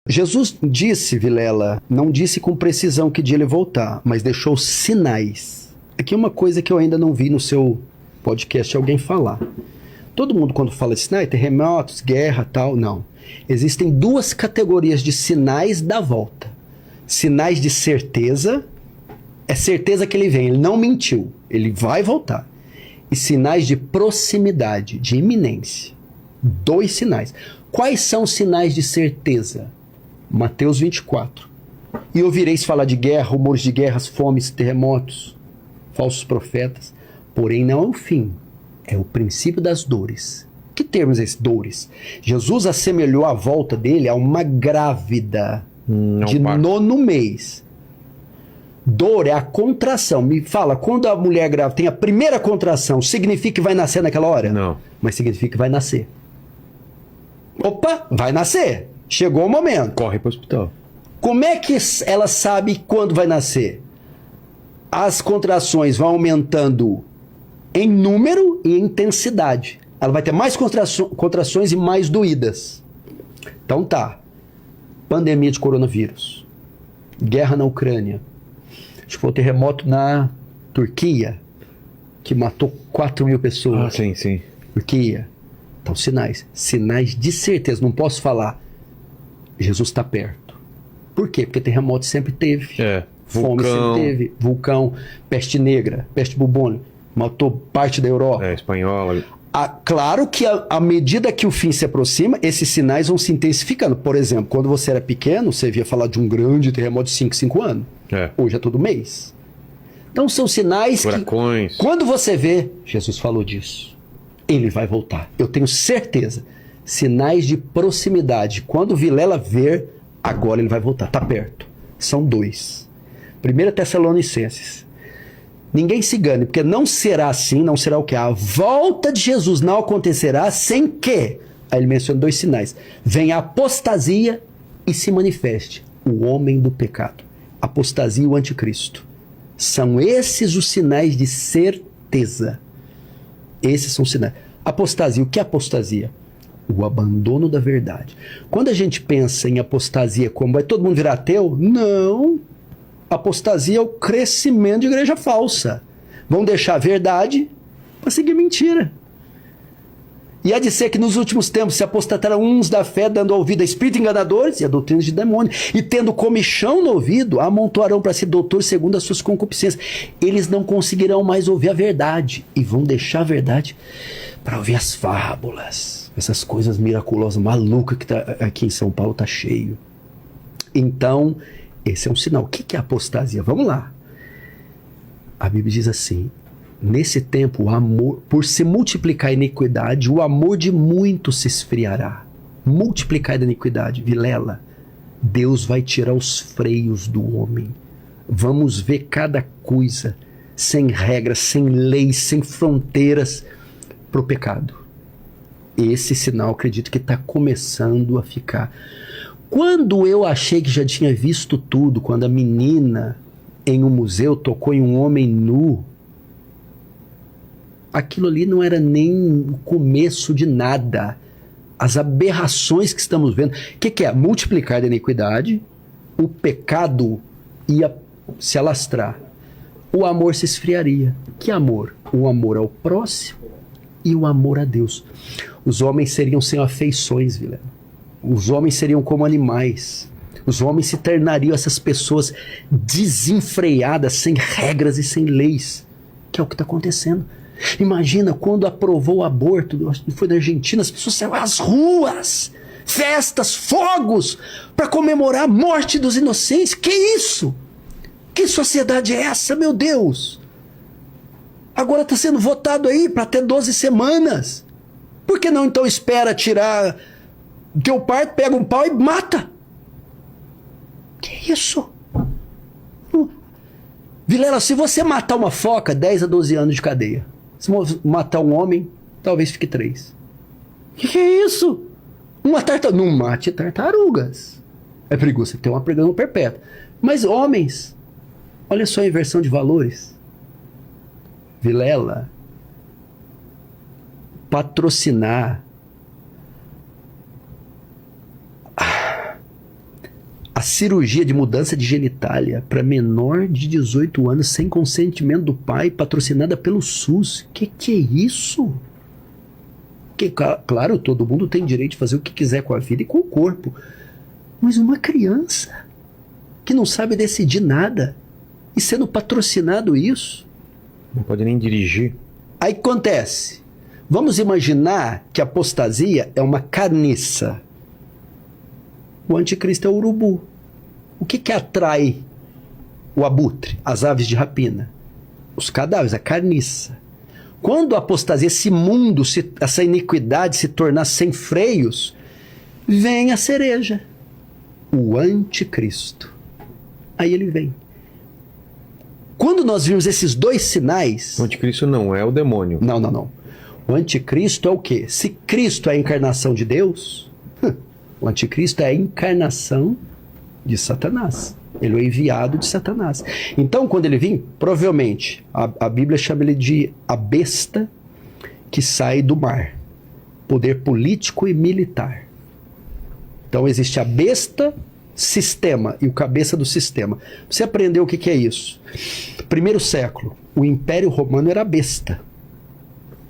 Jesus disse, Vilela, não disse com precisão que dia ele voltar, mas deixou sinais. Aqui é uma coisa que eu ainda não vi no seu podcast alguém falar. Todo mundo quando fala de sinais, terremotos, guerra, tal, não. Existem duas categorias de sinais da volta. Sinais de certeza, é certeza que ele vem, ele não mentiu, ele vai voltar. E sinais de proximidade, de iminência. Dois sinais. Quais são os sinais de certeza? Mateus 24. E ouvireis falar de guerra, rumores de guerras, fomes, terremotos, falsos profetas. Porém, não é o fim, é o princípio das dores. Que termos esses dores? Jesus assemelhou a volta dele a uma grávida de nono mês. Dor é a contração. Me fala, quando a mulher grávida tem a primeira contração, significa que vai nascer naquela hora? Não. Mas significa que vai nascer. Opa, vai nascer. Chegou o momento. Corre para o hospital. Como é que ela sabe quando vai nascer? As contrações vão aumentando em número e intensidade. Ela vai ter mais contrações e mais doídas. Então tá. Pandemia de coronavírus. Guerra na Ucrânia. Acho que foi o terremoto na Turquia, que matou 4 mil pessoas. Ah, sim, sim. Turquia. Então, sinais. Sinais de certeza. Não posso falar, Jesus está perto. Por quê? Porque terremoto sempre teve. Fome sempre teve. Vulcão, peste negra, peste bubônica. Matou parte da Europa. Espanhola. Claro que à medida que o fim se aproxima, esses sinais vão se intensificando. Por exemplo, quando você era pequeno, você via falar de um grande terremoto de 5 anos. Hoje é todo mês. Então são sinais furacões. Que, quando você vê, Jesus falou disso. Ele vai voltar. Eu tenho certeza. Sinais de proximidade. Quando o Vilela ver, agora ele vai voltar. Está perto. São 2. 1 Tessalonicenses. Ninguém se engane, porque não será assim, não será o que? A volta de Jesus não acontecerá sem que, aí ele menciona 2 sinais, venha a apostasia e se manifeste o homem do pecado. Apostasia e o anticristo. São esses os sinais de certeza. Esses são os sinais. Apostasia, o que é apostasia? O abandono da verdade. Quando a gente pensa em apostasia como vai todo mundo virar ateu, não. Apostasia é o crescimento de igreja falsa. Vão deixar a verdade para seguir mentira. E há de ser que nos últimos tempos se apostatarão uns da fé, dando ouvido a espíritos enganadores e a doutrinas de demônios, e tendo comichão no ouvido, amontoarão para si doutores segundo as suas concupiscências. Eles não conseguirão mais ouvir a verdade, e vão deixar a verdade para ouvir as fábulas. Essas coisas miraculosas, malucas que aqui em São Paulo tá cheio. Então, esse é um sinal. O que é apostasia? Vamos lá. A Bíblia diz assim: nesse tempo, o amor, por se multiplicar a iniquidade, o amor de muitos se esfriará. Multiplicar a iniquidade, Vilela, Deus vai tirar os freios do homem. Vamos ver cada coisa sem regras, sem leis, sem fronteiras para o pecado. Esse sinal, acredito que está começando a ficar. Quando eu achei que já tinha visto tudo, quando a menina em um museu tocou em um homem nu, aquilo ali não era nem o começo de nada. As aberrações que estamos vendo. O que é? Multiplicar a iniquidade, o pecado ia se alastrar, o amor se esfriaria. Que amor? O amor ao próximo e o amor a Deus. Os homens seriam sem afeições, Vilela. Os homens seriam como animais. Os homens se tornariam essas pessoas desenfreadas, sem regras e sem leis. Que é o que está acontecendo. Imagina quando aprovou o aborto, foi na Argentina, as pessoas saíram às ruas, festas, fogos, para comemorar a morte dos inocentes. Que isso? Que sociedade é essa, meu Deus? Agora está sendo votado aí para até 12 semanas. Por que não então espera tirar teu parto, pega um pau e mata? Que isso? Vilela, se você matar uma foca, 10 a 12 anos de cadeia. Se matar um homem, talvez fique 3. Que é isso? Uma tartaruga. Não mate tartarugas. É perigoso você ter uma prisão perpétua. Mas homens, olha só a inversão de valores. Vilela, patrocinar a cirurgia de mudança de genitália para menor de 18 anos sem consentimento do pai, patrocinada pelo SUS. Que é isso? Claro, todo mundo tem direito de fazer o que quiser com a vida e com o corpo. Mas uma criança que não sabe decidir nada e sendo patrocinado isso. Não pode nem dirigir. Aí o que acontece? Vamos imaginar que a apostasia é uma carniça. O anticristo é o urubu. O que atrai o abutre, as aves de rapina? Os cadáveres, a carniça. Quando a apostasia, esse mundo, essa iniquidade se tornar sem freios, vem a cereja, o anticristo. Aí ele vem. Quando nós vimos esses dois sinais... O anticristo não é o demônio. Não. O anticristo é o quê? Se Cristo é a encarnação de Deus, o anticristo é a encarnação de Satanás. Ele é o enviado de Satanás. Então, quando ele vir, provavelmente, a Bíblia chama ele de a besta que sai do mar. Poder político e militar. Então, existe a besta, sistema, e o cabeça do sistema. Você aprendeu o que é isso? Primeiro século, o Império Romano era a besta.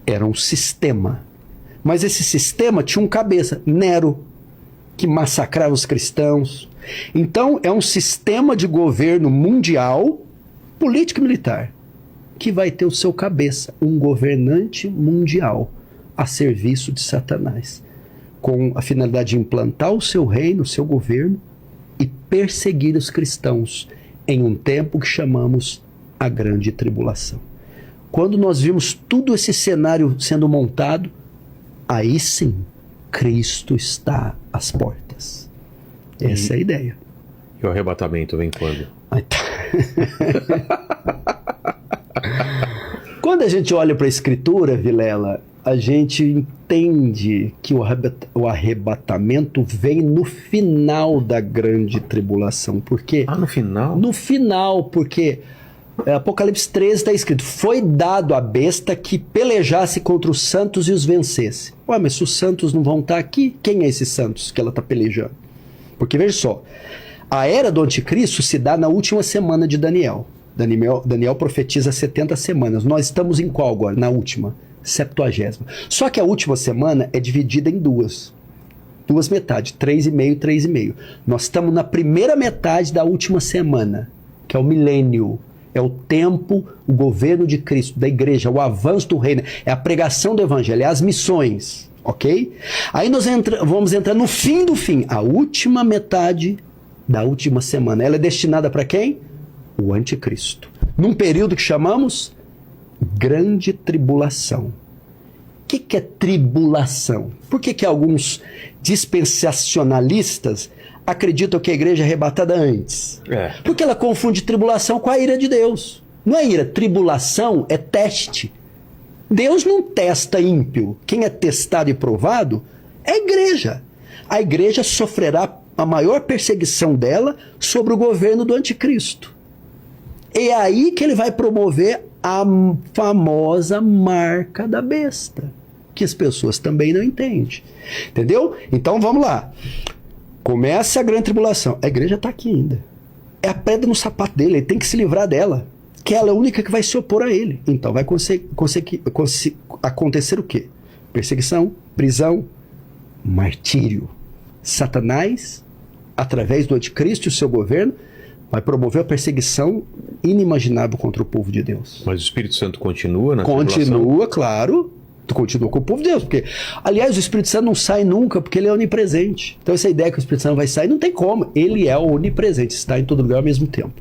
Era um sistema. Mas esse sistema tinha um cabeça, Nero, que massacrava os cristãos. Então, é um sistema de governo mundial, político e militar, que vai ter o seu cabeça, um governante mundial, a serviço de Satanás, com a finalidade de implantar o seu reino, o seu governo, e perseguir os cristãos em um tempo que chamamos a Grande Tribulação. Quando nós vimos tudo esse cenário sendo montado, aí sim, Cristo está às portas. Essa é a ideia. E o arrebatamento vem quando? Quando a gente olha para a Escritura, Vilela, a gente entende que o arrebatamento vem no final da Grande Tribulação. Por quê? No final? No final, porque Apocalipse 13 está escrito: foi dado à besta que pelejasse contra os santos e os vencesse. Ué, mas se os santos não vão estar aqui, quem é esses santos que ela está pelejando? Porque veja só, a era do anticristo se dá na última semana de Daniel. Daniel profetiza 70 semanas. Nós estamos em qual agora? Na última, 70ª. Só que a última semana é dividida em duas metades, 3,5, 3,5. Nós estamos na primeira metade da última semana, que é o milênio. É o tempo, o governo de Cristo, da igreja, o avanço do reino, é a pregação do evangelho, é as missões, ok? Aí nós vamos entrar no fim do fim, a última metade da última semana. Ela é destinada para quem? O anticristo. Num período que chamamos Grande Tribulação. O que é tribulação? Por que alguns dispensacionalistas acreditam que a igreja é arrebatada antes? Porque ela confunde tribulação com a ira de Deus. Não é ira, tribulação é teste. Deus não testa ímpio. Quem é testado e provado é a igreja. A igreja sofrerá a maior perseguição dela sobre o governo do anticristo. É aí que ele vai promover a famosa marca da besta, que as pessoas também não entendem. Entendeu? Então vamos lá. Começa a grande tribulação. A igreja está aqui ainda. É a pedra no sapato dele. Ele tem que se livrar dela. Que ela é a única que vai se opor a ele. Então vai acontecer o quê? Perseguição, prisão, martírio. Satanás, através do anticristo e o seu governo, vai promover a perseguição inimaginável contra o povo de Deus. Mas o Espírito Santo continua na tribulação? Continua, claro. Continua com o povo de Deus. Porque, aliás, o Espírito Santo não sai nunca, porque ele é onipresente. Então essa ideia que o Espírito Santo vai sair, não tem como. Ele é onipresente, está em todo lugar ao mesmo tempo.